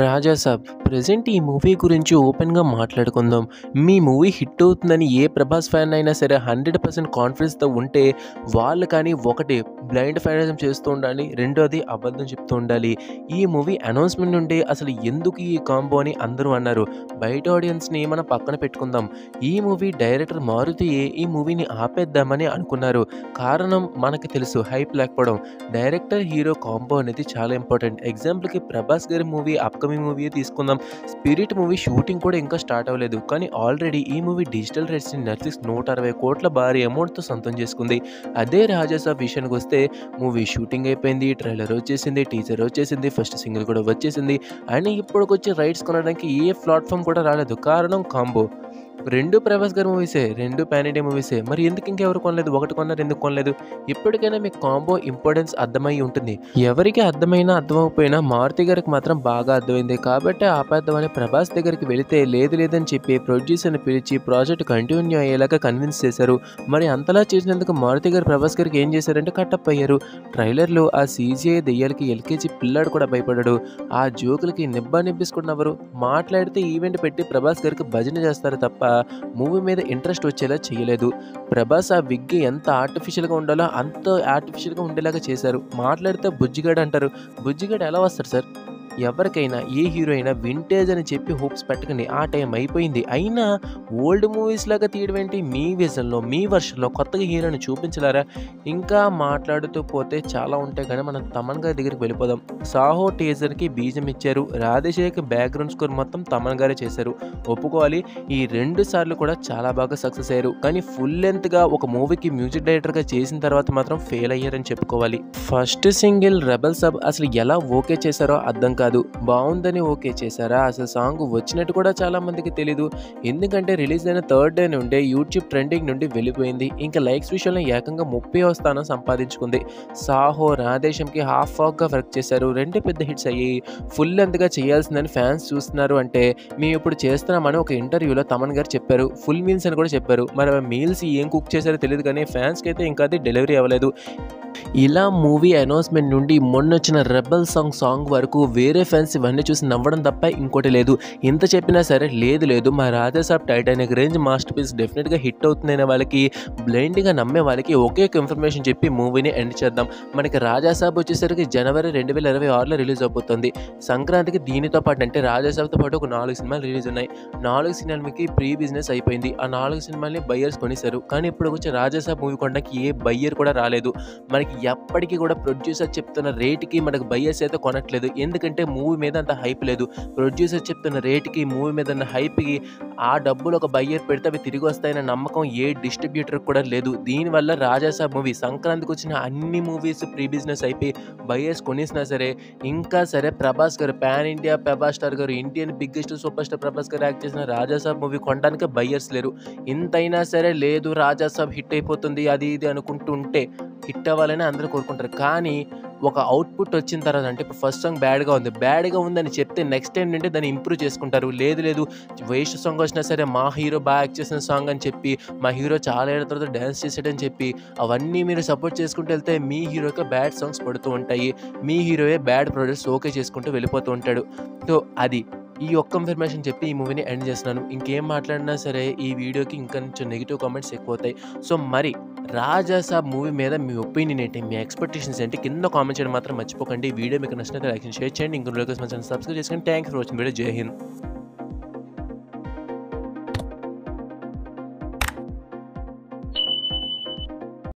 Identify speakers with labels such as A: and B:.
A: Raja Saab present ఈ movie గురించి ఓపెన్గా మాట్లాడుకుందాం. మీ మూవీ హిట్ అవుతుందని ఏ ప్రభాస్ ఫ్యాన్ అయినా సరే 100% కాన్ఫిడెన్స్తో ఉంటే వాళ్ళు కానీ ఒకటి బ్లైండ్ ఫ్యానిజం చేస్తూ ఉండాలి, రెండోది అబద్ధం చెప్తూ ఉండాలి. ఈ మూవీ అనౌన్స్మెంట్ నుండి అసలు ఎందుకు ఈ కాంబో అని అందరూ అన్నారు. బయట ఆడియన్స్ని మనం పక్కన పెట్టుకుందాం. ఈ మూవీ డైరెక్టర్ మారుతియే ఈ మూవీని ఆపేద్దామని అనుకున్నారు. కారణం మనకి తెలుసు, హైప్ లేకపోవడం. డైరెక్టర్ హీరో కాంబో అనేది చాలా ఇంపార్టెంట్. ఎగ్జాంపుల్కి ప్రభాస్ గారి మూవీ అప్కమింగ్ మూవీ తీసుకుందాం. స్పిరిట్ మూవీ షూటింగ్ కూడా ఇంకా స్టార్ట్ అవ్వలేదు, కానీ ఆల్రెడీ ఈ మూవీ డిజిటల్ రైట్స్ని నెట్ఫ్లిక్స్ 160 కోట్ల భారీ అమౌంట్తో సొంతం చేసుకుంది. అదే రాజాసాబ్ విషయానికి వస్తే మూవీ షూటింగ్ అయిపోయింది, ట్రైలర్ వచ్చేసింది, టీజర్ వచ్చేసింది, ఫస్ట్ సింగిల్ కూడా వచ్చేసింది. అని ఇప్పటికొచ్చి రైట్స్ కొనడానికి ఏ ప్లాట్ఫామ్ కూడా రాలేదు. కారణం కాంబో. రెండు ప్రభాస్ గారి మూవీసే, రెండు పాన్ ఇండియా మూవీసే. మరి ఎందుకు ఇంకెవరు కొనలేదు? ఒకటి కొన్నారు, ఎందుకు కొనలేదు? ఇప్పటికైనా మీకు కాంబో ఇంపార్టెన్స్ అర్థమై ఉంటుంది. ఎవరికి అర్థమైనా అర్థమైపోయినా మారుతి గారికి మాత్రం బాగా అర్థమైంది. కాబట్టి ఆపేద్దామని ప్రభాస్ దగ్గరికి వెళితే లేదు లేదని చెప్పి ప్రొడ్యూసర్ని పిలిచి ప్రాజెక్ట్ కంటిన్యూ అయ్యేలాగా కన్విన్స్ చేశారు. మరి అంతలా చేసినందుకు మారుతి గారు ప్రభాస్ గారికి ఏం చేశారంటే కట్టప్ అయ్యారు. ట్రైలర్లో ఆ సీజీఐ దెయ్యాలకి ఎల్కేజీ పిల్లాడు కూడా భయపడ్డాడు. ఆ జోకులకి నిబ్బేసుకున్నవారు మాట్లాడితే ఈవెంట్ పెట్టి ప్రభాస్ గారికి భజన చేస్తారు తప్ప మూవీ మీద ఇంట్రెస్ట్ వచ్చేలా చేయలేదు. ప్రభాస్ ఆ విగ్ ఎంత ఆర్టిఫిషియల్గా ఉండాలో అంత ఆర్టిఫిషియల్గా ఉండేలాగా చేశారు. మాట్లాడితే బుజ్జిగాడు అంటారు. బుజ్జిగాడు ఎలా వస్తారు సార్? ఎవరికైనా ఏ హీరో అయినా వింటేజ్ అని చెప్పి హోప్స్ పెట్టకండి. ఆ టైం అయిపోయింది. అయినా ఓల్డ్ మూవీస్ లాగా తీయడం ఏంటి? మీ విజన్లో, మీ వర్షన్లో కొత్తగా హీరోని చూపించలేరా? ఇంకా మాట్లాడుతూ పోతే చాలా ఉంటాయి, కానీ మనం తమన్ గారి దగ్గరికి వెళ్ళిపోదాం. సాహో టీజర్కి బీజం ఇచ్చారు. రాధేశ్యాకి బ్యాక్గ్రౌండ్ స్కోర్ మొత్తం తమన్ గారే చేశారు. ఒప్పుకోవాలి, ఈ 2 సార్లు కూడా చాలా బాగా సక్సెస్ అయ్యారు. కానీ ఫుల్ లెంత్గా ఒక మూవీకి మ్యూజిక్ డైరెక్టర్గా చేసిన తర్వాత మాత్రం ఫెయిల్ అయ్యారని చెప్పుకోవాలి. ఫస్ట్ సింగిల్ రెబల్ సబ్ అసలు ఎలా ఓకే చేశారో అర్థం కాదు. బాగుందని ఓకే చేశారా? అసలు సాంగ్ వచ్చినట్టు కూడా చాలా మందికి తెలీదు. ఎందుకంటే రిలీజ్ అయిన 3rd డే నుండే యూట్యూబ్ ట్రెండింగ్ నుండి వెళ్ళిపోయింది. ఇంకా లైక్స్ విషయంలో ఏకంగా 30వ స్థానం సంపాదించుకుంది. సాహో రాధేశ్యామ్కి హాఫ్గా వర్క్ చేశారు. 2 పెద్ద హిట్స్ అయ్యాయి. ఫుల్ లెంత్గా చేయాల్సిందని ఫ్యాన్స్ చూస్తున్నారు అంటే మేము ఇప్పుడు చేస్తున్నామని ఒక ఇంటర్వ్యూలో తమన్ గారు చెప్పారు. ఫుల్ మీల్స్ అని కూడా చెప్పారు. మరి మీల్స్ ఏం కుక్ చేశారో తెలియదు, కానీ ఫ్యాన్స్కి అయితే ఇంకా అది డెలివరీ అవ్వలేదు. ఇలా మూవీ అనౌన్స్మెంట్ నుండి మొన్నొచ్చిన రెబల్ సాంగ్ వరకు వేరే ఫ్యాన్స్ ఇవన్నీ చూసి నవ్వడం తప్ప ఇంకోటి లేదు. ఇంత చెప్పినా సరే లేదు మా Rajasaab Titanic range masterpiece డెఫినెట్గా హిట్ అవుతుందనే వాళ్ళకి, బ్లైండ్గా నమ్మే వాళ్ళకి ఒకే ఇన్ఫర్మేషన్ చెప్పి మూవీని ఎండ్ చేద్దాం. మనకి రాజాసాబ్ వచ్చేసరికి జనవరి 2026లో రిలీజ్ అయిపోతుంది. సంక్రాంతికి దీనితో పాటు అంటే రాజాసాబ్తో పాటు ఒక 4 సినిమాలు రిలీజ్ ఉన్నాయి. 4 సినిమాలకి ప్రీ బిజినెస్ అయిపోయింది. ఆ 4 సినిమాల్ని బయ్యర్స్ కొనేశారు. కానీ ఇప్పుడు వచ్చి రాజాసాబ్ మూవీ కొనడానికి ఏ బయ్యర్ కూడా రాలేదు. మనకి ఎప్పటికీ కూడా ప్రొడ్యూసర్ చెప్తున్న రేటుకి మనకు బయ్యర్స్ అయితే కొనట్లేదు. ఎందుకంటే మూవీ మీద అంత హైప్ లేదు. ప్రొడ్యూసర్ చెప్తున్న రేటుకి మూవీ మీద ఉన్న హైప్కి ఆ డబ్బులు ఒక బయ్యర్ పెడితే అవి తిరిగి వస్తాయన్న నమ్మకం ఏ డిస్ట్రిబ్యూటర్ కూడా లేదు. దీనివల్ల రాజాసాబ్ మూవీ సంక్రాంతికి వచ్చిన అన్ని మూవీస్ ప్రీ బిజినెస్ అయిపోయి బయ్యర్స్ కొనేసినా సరే ఇంకా సరే ప్రభాస్ గారు పాన్ ఇండియా ప్రభాస్ స్టార్ గారు, Indian biggest super star Prabhas గారు యాక్ట్ చేసిన రాజాసాబ్ మూవీ కొనడానికి బయ్యర్స్ లేరు. ఇంతైనా సరే లేదు రాజాసాబ్ హిట్ అయిపోతుంది అది ఇది అనుకుంటూ ఉంటే హిట్ అవ్వాలని అందరూ కోరుకుంటారు. కానీ ఒక అవుట్పుట్ వచ్చిన తర్వాత అంటే ఇప్పుడు ఫస్ట్ సాంగ్ బ్యాడ్గా ఉందని చెప్తే నెక్స్ట్ టైం నుండి దాన్ని ఇంప్రూవ్ చేసుకుంటారు. లేదు వేస్ట్ సాంగ్ వచ్చినా సరే మా హీరో బాగా యాక్ట్ చేసిన సాంగ్ అని చెప్పి, మా హీరో చాలా ఏళ్ళ తర్వాత డ్యాన్స్ చేసాడని చెప్పి అవన్నీ మీరు సపోర్ట్ చేసుకుంటూ వెళ్తే మీ హీరోకి బ్యాడ్ సాంగ్స్ పడుతూ ఉంటాయి. మీ హీరోయే బ్యాడ్ ప్రొడక్ట్స్ ఓకే చేసుకుంటూ వెళ్ళిపోతూ ఉంటాడు. సో అది ఈ ఒక్క ఇన్ఫర్మేషన్ చెప్పి ఈ మూవీని ఎండ్ చేస్తున్నాను. ఇంకేం మాట్లాడినా సరే ఈ వీడియోకి ఇంకా కొంచెం నెగిటివ్ కామెంట్స్ ఎక్కువ అవుతాయి. సో మరి రాజాసాబ్ మూవీ మీద మీ ఒపీనియన్ ఏంటి, మీ ఎక్స్పెక్టేషన్స్ ఏంటి కింద కామెంట్ చేయడం మాత్రం మర్చిపోకండి. ఈ వీడియో మీకు నచ్చినట్లయితే లైక్ షేర్ చేయండి. ఇంకొక వీడియోస్ మంచి సబ్స్క్రైబ్ చేసుకోండి. Thank you for watching video. జై హింద్.